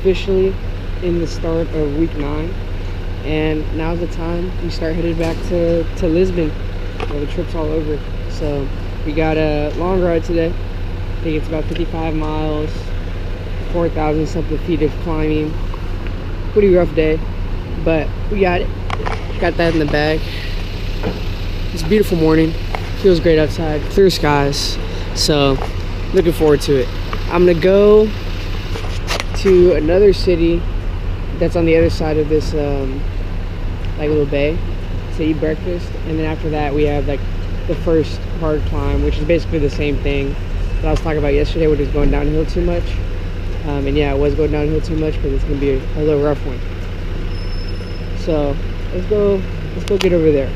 officially in the start of week 9, and now's the time we start headed back to Lisbon, where the trip's all over. So we got a long ride today. I think it's about 55 miles, 4,000 something feet of climbing. Pretty rough day, but we got it. Got that in the bag. It's a beautiful morning. Feels great outside. Clear skies. So looking forward to it. I'm gonna go to another city that's on the other side of this like little bay to eat breakfast, and then after that we have like the first hard climb, which is basically the same thing that I was talking about yesterday, which is going downhill too much. And yeah, it was going downhill too much because it's gonna be a little rough one. So let's go get over there.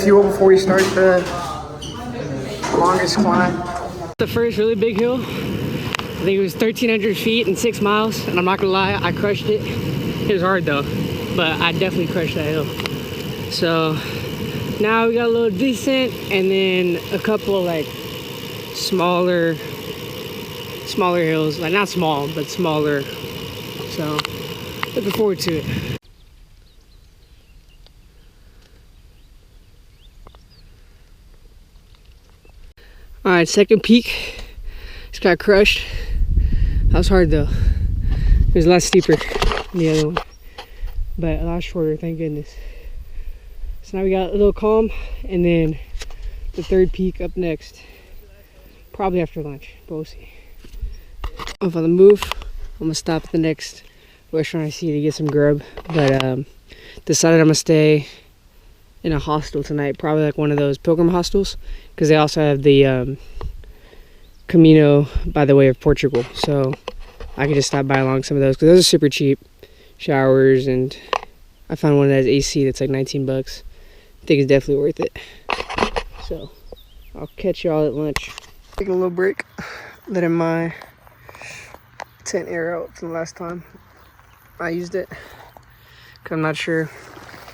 Fuel before we start the longest climb. The first really big hill. I think it was 1,300 feet and 6 miles, and I'm not gonna lie, I crushed it. It was hard though, but I definitely crushed that hill. So now we got a little descent, and then a couple of like smaller hills, like not small, but smaller. So looking forward to it. All right, second peak. Just got crushed. That was hard though. It was a lot steeper than the other one, but a lot shorter, thank goodness. So now we got a little calm, and then the third peak up next, probably after lunch, but we'll see. Off on the move, I'm gonna stop at the next restaurant I see to get some grub, but decided I'm gonna stay in a hostel tonight, probably like one of those pilgrim hostels, because they also have the Camino by the way of Portugal, so I could just stop by along some of those, because those are super cheap. Showers, and I found one that has AC that's like 19 bucks. I think it's definitely worth it. So I'll catch y'all at lunch. Taking a little break, letting my tent air out from the last time I used it, because I'm not sure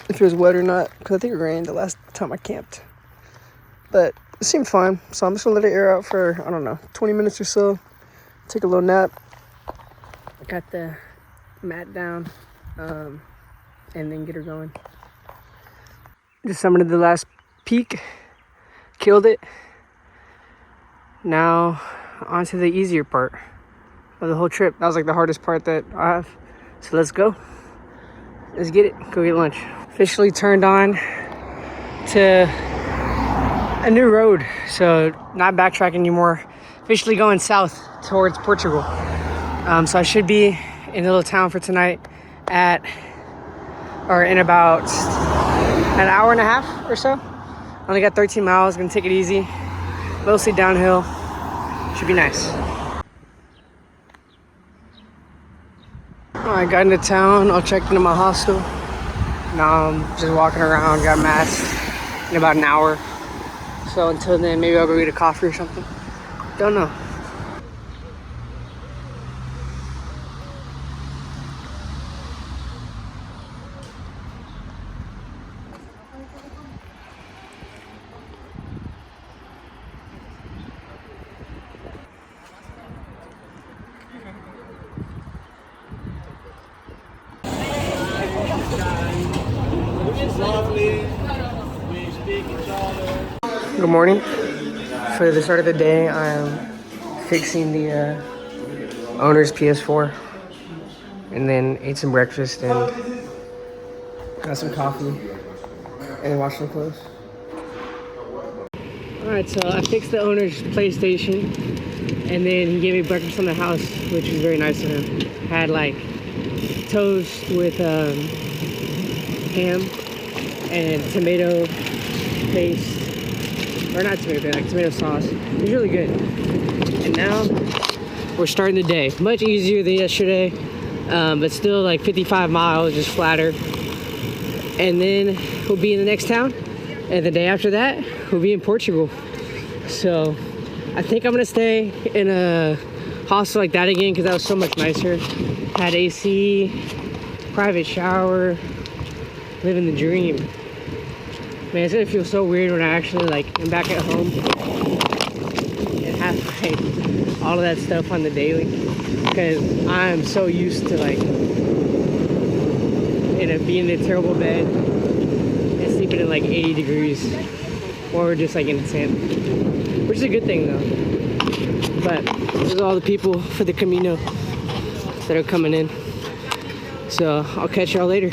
if it was wet or not, because I think it rained the last time I camped, but it seemed fine. So I'm just gonna let it air out for, I don't know, 20 minutes or so, take a little nap. I got the mat down, and then get her going. Just summoned the last peak, killed it. Now on to the easier part of the whole trip. That was like the hardest part that I have. So let's go. Let's get it. Go get lunch. Officially turned on to a new road. So not backtracking anymore. Officially going south towards Portugal. So I should be in a little town for tonight in about an hour and a half or so. Only got 13 miles, gonna take it easy. Mostly downhill, should be nice. I got into town, I checked into my hostel. Now I'm just walking around, got masked in about an hour. So until then, maybe I'll go get a coffee or something. Don't know. Good morning. For the start of the day, I'm fixing the owner's PS4, and then ate some breakfast and got some coffee and then washed some clothes. Alright, so I fixed the owner's PlayStation, and then he gave me breakfast on the house, which was very nice of him. Had like toast with ham and tomato paste, or not tomato paste, like tomato sauce. It was really good. And now we're starting the day. Much easier than yesterday, but still like 55 miles, just flatter. And then we'll be in the next town, and the day after that we'll be in Portugal. So I think I'm gonna stay in a hostel like that again, because that was so much nicer. Had AC, private shower, living the dream. Man, it's gonna feel so weird when I actually like am back at home and have like all of that stuff on the daily, because I'm so used to like being in a terrible bed and sleeping in like 80 degrees or just like in the tent, which is a good thing though. But there's all the people for the Camino that are coming in, so I'll catch y'all later.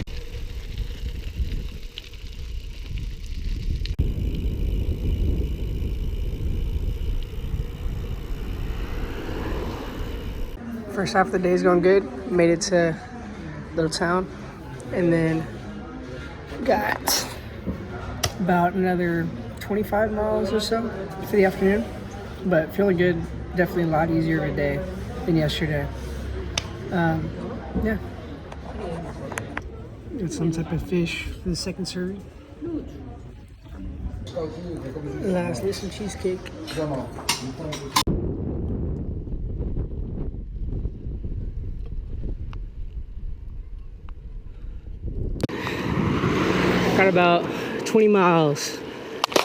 First half of the day is going good. Made it to a little town, and then got about another 25 miles or so for the afternoon. But feeling good. Definitely a lot easier of a day than yesterday. Yeah. Got some type of fish for the second serving. Lastly, some cheesecake. Got about 20 miles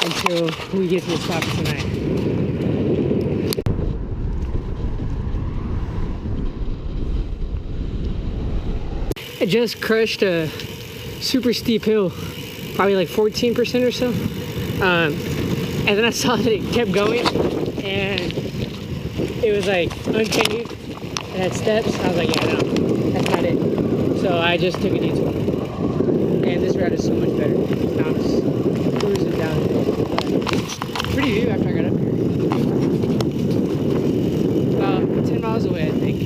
until we get to the stop tonight. I just crushed a super steep hill, probably like 14% or so. And then I saw that it kept going and it was like unpaved and had steps. I was like, yeah, no, that's not it. So I just took a detour. And this route is so much better. Now I'm just cruising down the hill. Pretty view after I got up here. About 10 miles away, I think.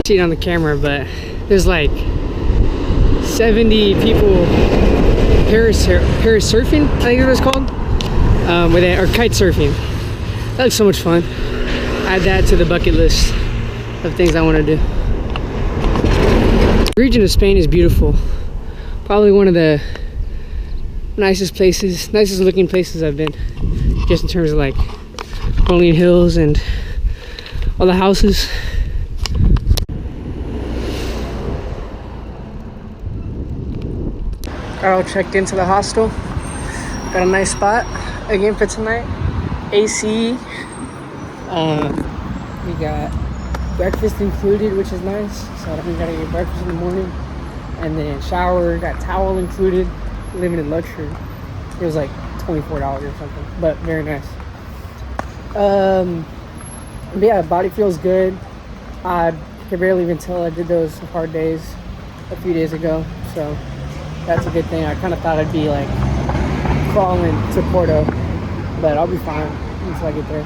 See it on the camera, but there's like 70 people parasurfing, I think it was called, or kite surfing. That looks so much fun. Add that to the bucket list of things I want to do. The region of Spain is beautiful. Probably one of the nicest looking places I've been, just in terms of like rolling hills and all the houses. Got all checked into the hostel. Got a nice spot again for tonight. AC. We got breakfast included, which is nice. So I don't gotta get breakfast in the morning. And then shower, got towel included. Living in luxury. It was like $24 or something, but very nice. But yeah, body feels good. I could barely even tell I did those hard days a few days ago, so that's a good thing. I kind of thought I'd be like crawling to Porto, but I'll be fine until I get there.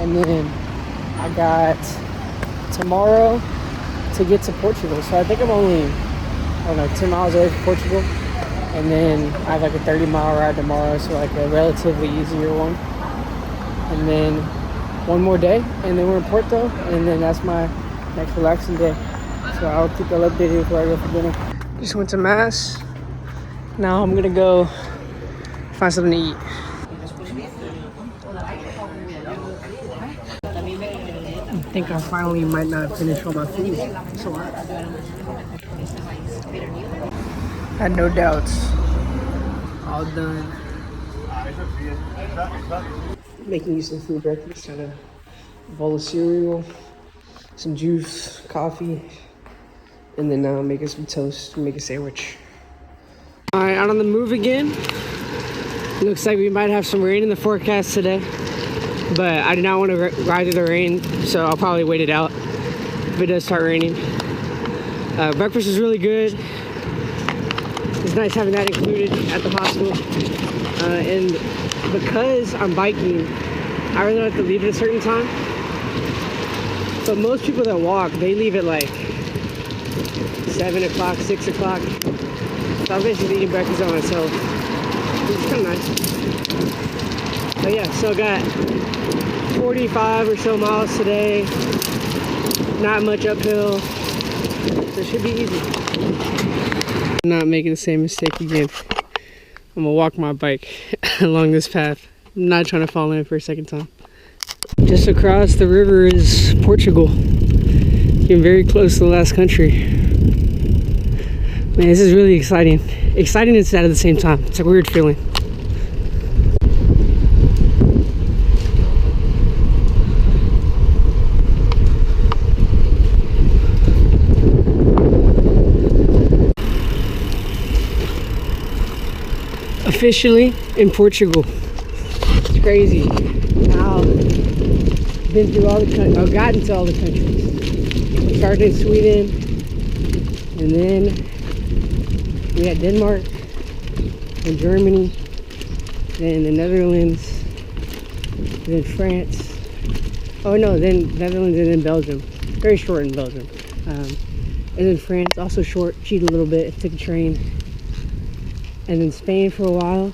And then I got tomorrow to get to Portugal, so I think I'm only, I don't know, 10 miles away from Portugal. And then I have like a 30-mile ride tomorrow, so like a relatively easier one. And then one more day, and then we're in Porto, and then that's my next relaxing day. So I'll keep y'all updated before I go for dinner. Just went to Mass. Now I'm gonna go find something to eat. I think I finally might not finish all my food. So I had no doubts. All done. Making you some food breakfast. Had a bowl of cereal, some juice, coffee, and then now I'm making some toast to make a sandwich. All right, out on the move again. Looks like we might have some rain in the forecast today, but I do not want to ride through the rain, so I'll probably wait it out if it does start raining. Breakfast is really good. It's nice having that included at the hostel. And because I'm biking, I really don't have to leave at a certain time. But most people that walk, they leave at like 7 o'clock, 6 o'clock. So I'm basically eating breakfast on myself. It's kind of nice. But yeah, so got 45 or so miles today. Not much uphill. So it should be easy. I'm not making the same mistake again. I'm gonna walk my bike along this path. I'm not trying to fall in for a second time. Just across the river is Portugal. Getting very close to the last country. Man, this is really exciting. Exciting and sad at the same time. It's a weird feeling. Officially in Portugal. It's crazy. Now, been through all the countries. I've gotten to all the countries. We started in Sweden, and then we had Denmark, and Germany, then the Netherlands, then France. Oh no, then Netherlands and then Belgium. Very short in Belgium. And then France, also short, cheated a little bit, took a train. And then Spain for a while.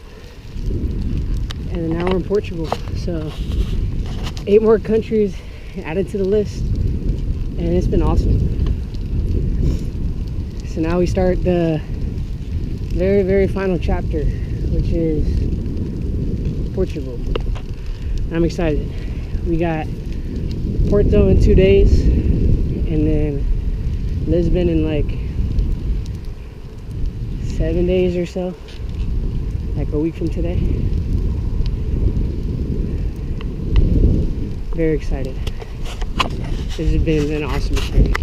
And then now we're in Portugal. So 8 more countries added to the list. And it's been awesome. So now we start the very, very final chapter, which is Portugal. And I'm excited. We got Porto in 2 days, and then Lisbon in like 7 days or so, like a week from today. Very excited. This has been an awesome experience.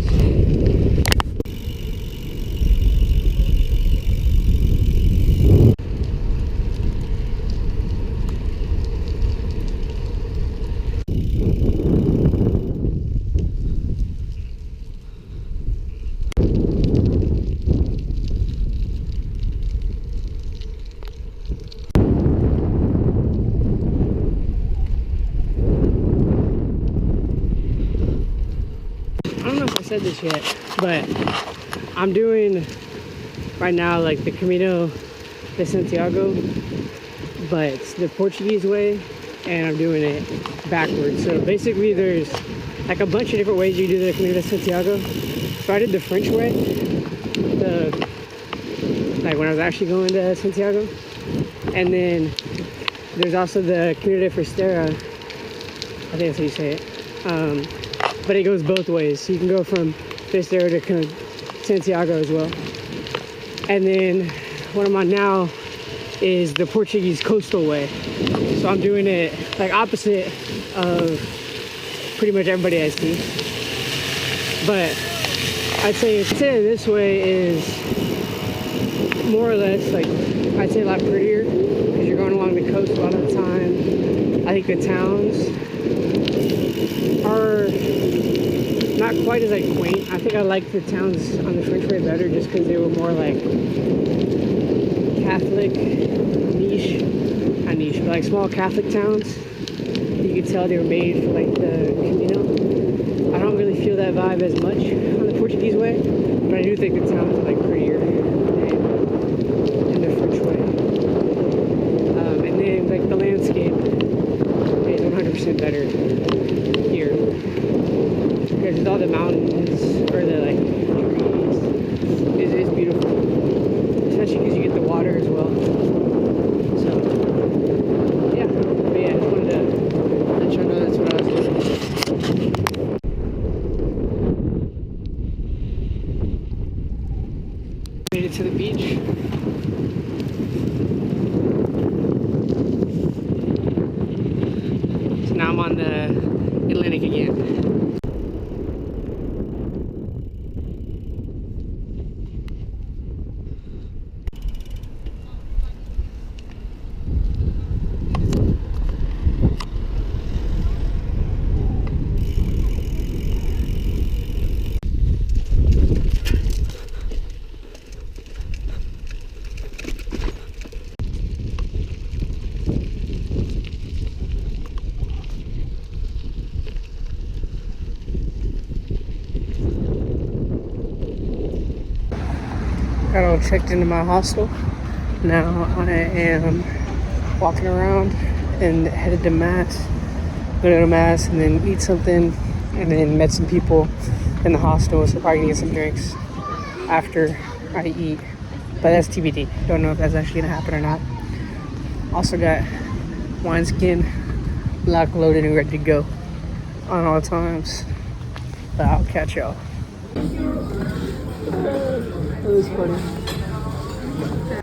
I don't know if I said this yet, but I'm doing right now like the Camino de Santiago, but it's the Portuguese way, and I'm doing it backwards. So basically there's like a bunch of different ways you do the Camino de Santiago. So I did the French way, like when I was actually going to Santiago, and then there's also the Camino de Fisterra, I think that's how you say it. But it goes both ways. So you can go from Fisterra to Santiago as well. And then what I'm on now is the Portuguese coastal way. So I'm doing it like opposite of pretty much everybody I see. But I'd say this way is more or less like, I'd say a lot prettier because you're going along the coast a lot of the time. I think the towns are not quite as like quaint. I think I like the towns on the French way better just because they were more like Catholic, not niche, but like small Catholic towns. You could tell they were made for like the Camino. I don't really feel that vibe as much on the Portuguese way, but I do think the towns are like prettier in the French way. And then like the landscape is 100% better here. Because with all the mountains or the like trees, it's beautiful, especially because you get the water as well. So yeah, but yeah, I just wanted to let y'all know that's what I was doing. Made it to the beach. So now I'm on the Atlantic again. Got all checked into my hostel. Now I am walking around and headed to Mass. Go to Mass and then eat something, and then met some people in the hostel, so probably gonna get some drinks after I eat. But that's TBD. Don't know if that's actually gonna happen or not. Also got wineskin locked, loaded, and ready to go. on all times. But I'll catch y'all. That was funny.